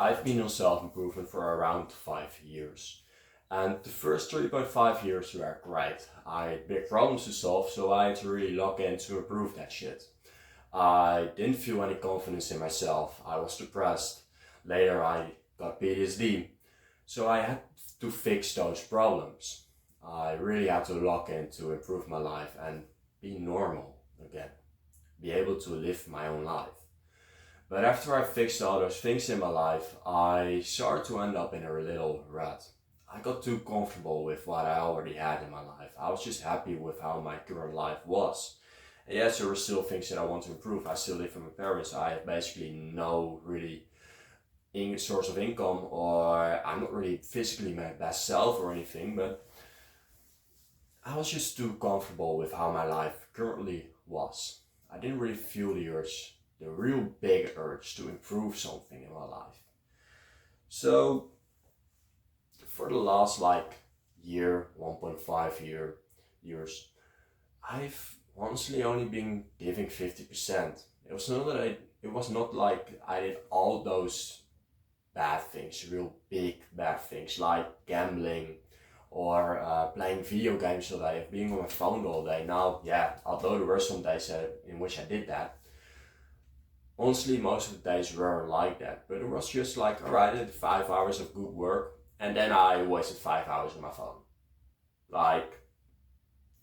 I've been on self-improvement for around 5 years. And the first 3.5 years were great. I had big problems to solve, so I had to really lock in to improve that shit. I didn't feel any confidence in myself. I was depressed. Later, I got PTSD. So I had to fix those problems. I really had to lock in to improve my life and be normal again. Be able to live my own life. But after I fixed all those things in my life, I started to end up in a little rut. I got too comfortable with what I already had in my life. I was just happy with how my current life was. And yes, there were still things that I want to improve. I still live with my parents. I have basically no really source of income, or I'm not really physically my best self or anything, but I was just too comfortable with how my life currently was. I didn't really feel the real big urge to improve something in my life. So for the last year, 1.5 years, I've honestly only been giving 50%. It was not like I did all those bad things, real big bad things like gambling or playing video games all day, being on my phone all day. Now, yeah, although there were some days in which I did that, honestly, most of the days weren't like that. But it was just like, alright, I did 5 hours of good work, and then I wasted 5 hours on my phone. Like,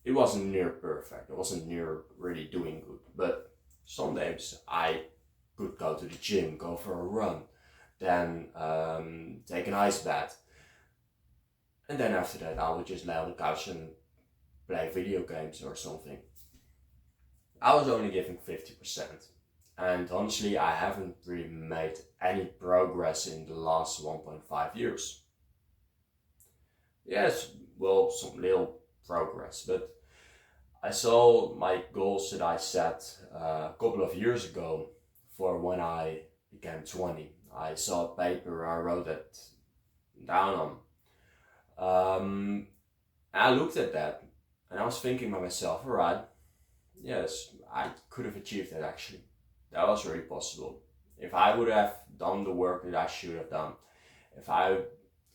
it wasn't near perfect. It wasn't near really doing good. But some days I could go to the gym, go for a run, then take an ice bath. And then after that, I would just lay on the couch and play video games or something. I was only giving 50%. And honestly, I haven't really made any progress in the last 1.5 years. Yes, well, some little progress, but I saw my goals that I set a couple of years ago for when I became 20. I saw a paper, I wrote it down on. I looked at that and I was thinking by myself, alright, yes, I could have achieved that actually. That was really possible. If I would have done the work that I should have done, if I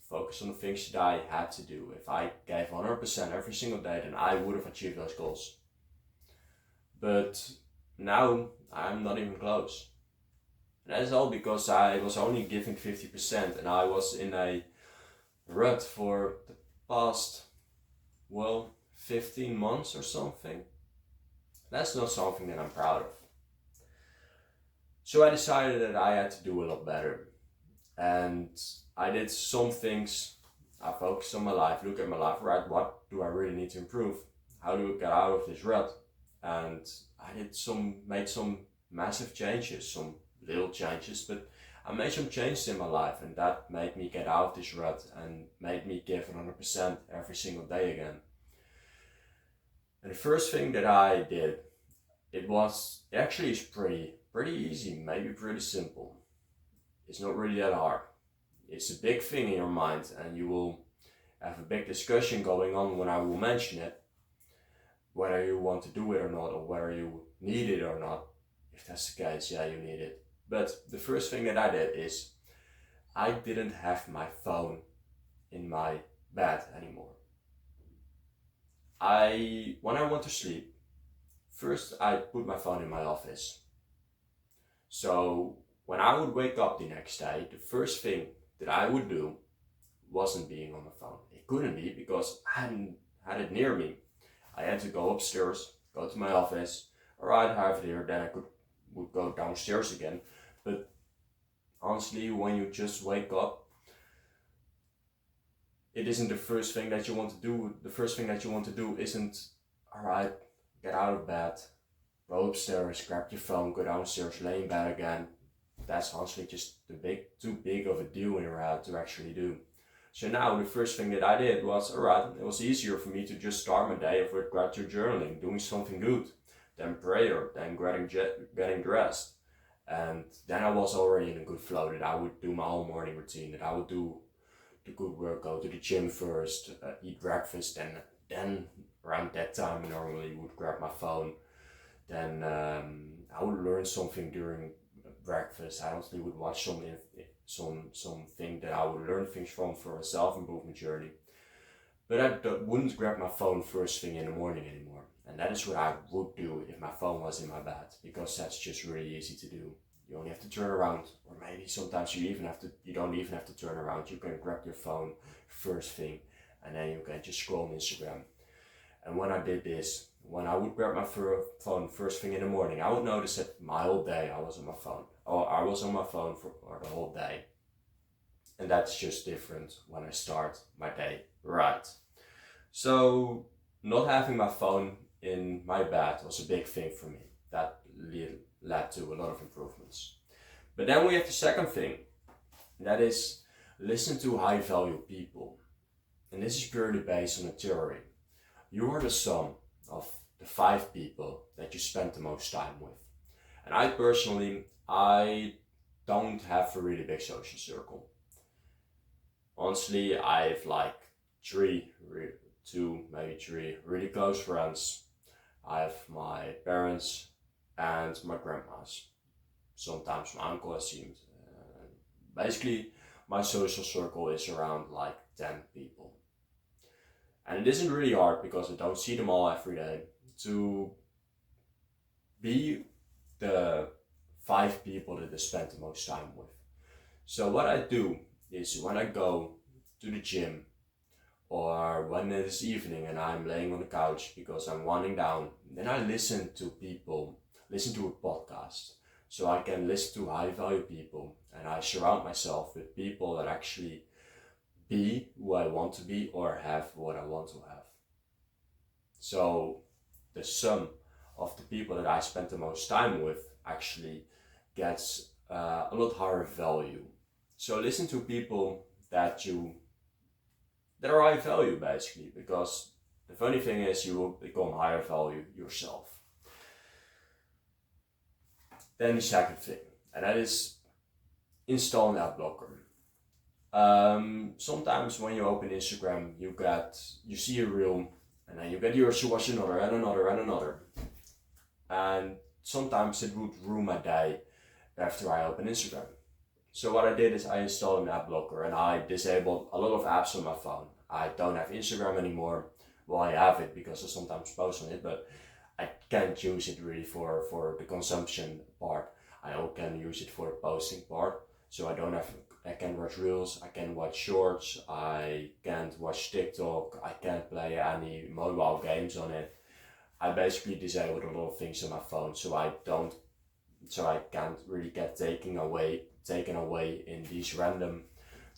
focused on the things that I had to do, if I gave 100% every single day, then I would have achieved those goals. But now I'm not even close. And that's all because I was only giving 50% and I was in a rut for the past, 15 months or something. That's not something that I'm proud of. So I decided that I had to do a lot better. And I did some things. I focused on my life, look at my life, right? What do I really need to improve? How do I get out of this rut? And I made some massive changes, some little changes, but I made some changes in my life, and that made me get out of this rut and made me give 100% every single day again. And the first thing that I did, it actually is pretty easy, maybe pretty simple. It's not really that hard. It's a big thing in your mind, and you will have a big discussion going on when I will mention it, whether you want to do it or not, or whether you need it or not. If that's the case, yeah, you need it. But the first thing that I did is I didn't have my phone in my bed anymore. When I went to sleep, first I put my phone in my office. So when I would wake up the next day, the first thing that I would do wasn't being on my phone. It couldn't be because I hadn't had it near me. I had to go upstairs, go to my office, or I'd have it here, then would go downstairs again. But honestly, when you just wake up, it isn't the first thing that you want to do. The first thing that you want to do isn't, alright, get out of bed, go upstairs, grab your phone, go downstairs, lay in bed again. That's honestly just too big of a deal in your head to actually do. So now the first thing that I did was, alright, it was easier for me to just start my day with gratitude journaling, doing something good, then prayer, then getting dressed. And then I was already in a good flow that I would do my whole morning routine, that I would do the good work, go to the gym first, eat breakfast, and then around that time I normally would grab my phone. Then I would learn something during breakfast. I honestly would watch something that I would learn things from for a self-improvement journey. But I wouldn't grab my phone first thing in the morning anymore. And that is what I would do if my phone was in my bed, because that's just really easy to do. You only have to turn around, or maybe sometimes you don't even have to turn around. You can grab your phone first thing, and then you can just scroll on Instagram. And when I did this, when I would grab my phone first thing in the morning, I would notice that my whole day I was on my phone. Or I was on my phone for the whole day. And that's just different when I start my day right. So not having my phone in my bed was a big thing for me. That led to a lot of improvements. But then we have the second thing, and that is listen to high value people. And this is purely based on a theory. You are the sum of the 5 people that you spend the most time with. And I personally, I don't have a really big social circle. Honestly, I have like 2, maybe 3 really close friends. I have my parents and my grandmas. Sometimes my uncle, as seemed. Basically, my social circle is around like 10 people. And it isn't really hard because I don't see them all every day to be the 5 people that I spend the most time with. So what I do is when I go to the gym, or when it is evening and I'm laying on the couch because I'm winding down, then I listen to a podcast. So I can listen to high value people, and I surround myself with people that actually be who I want to be or have what I want to have. So the sum of the people that I spend the most time with actually gets a lot higher value. So listen to people that are high value, basically, because the funny thing is you will become higher value yourself. Then the second thing, and that is install an ad blocker. Sometimes when you open Instagram, you see a reel, and then you get yours to watch another and another and another. And sometimes it would ruin my day after I open Instagram. So what I did is I installed an ad blocker and I disabled a lot of apps on my phone. I don't have Instagram anymore. Well, I have it because I sometimes post on it, but I can't use it really for the consumption part. I only can use it for the posting part. So I can watch reels, I can watch shorts, I can't watch TikTok, I can't play any mobile games on it. I basically disabled a lot of things on my phone, so I can't really get taken away in these random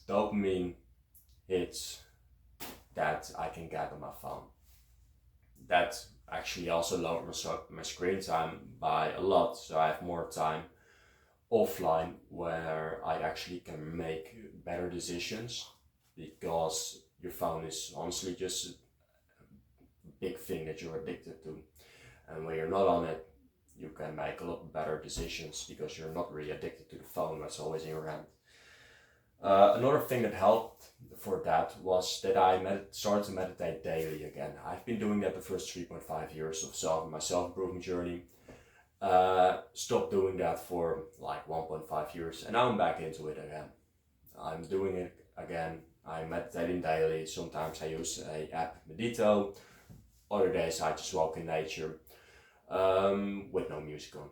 dopamine hits that I can get on my phone. That actually also lowered my screen time by a lot, so I have more time offline where I actually can make better decisions, because your phone is honestly just a big thing that you're addicted to, and when you're not on it, you can make a lot better decisions because you're not really addicted to the phone that's always in your hand. Another thing that helped for that was that I started to meditate daily again. I've been doing that the first 3.5 years of my self-improvement journey. Stopped doing that for like 1.5 years, and now I'm back into it again. I'm doing it again. I'm meditating daily. Sometimes I use an app, Medito. Other days I just walk in nature. With no music on,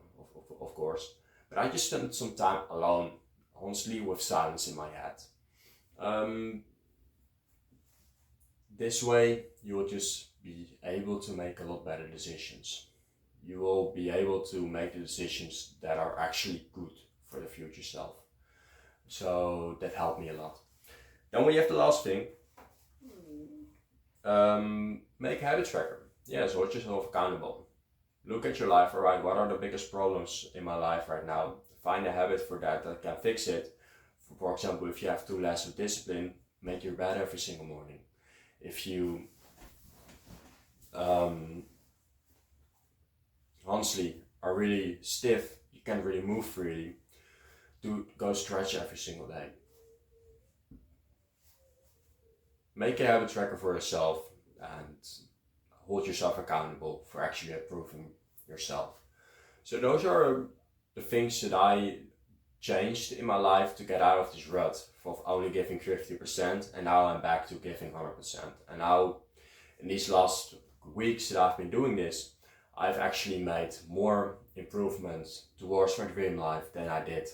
of course. But I just spend some time alone, honestly, with silence in my head. This way, you will just be able to make a lot better decisions. You will be able to make the decisions that are actually good for the future self. So that helped me a lot. Then we have the last thing. Make a habit tracker. Yes, hold yourself accountable. Look at your life, alright, what are the biggest problems in my life right now? Find a habit for that can fix it. For example, if you have too less of discipline, make your bed every single morning. If you honestly are really stiff, you can't really move freely, go stretch every single day. Make a habit tracker for yourself and hold yourself accountable for actually improving yourself. So those are the things that I changed in my life to get out of this rut of only giving 50%, and now I'm back to giving 100%. And now in these last weeks that I've been doing this, I've actually made more improvements towards my dream life than I did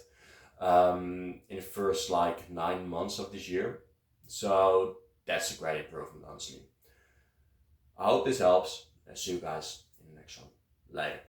in the first like 9 months of this year. So that's a great improvement, honestly. I hope this helps, and see you guys in the next one. Later.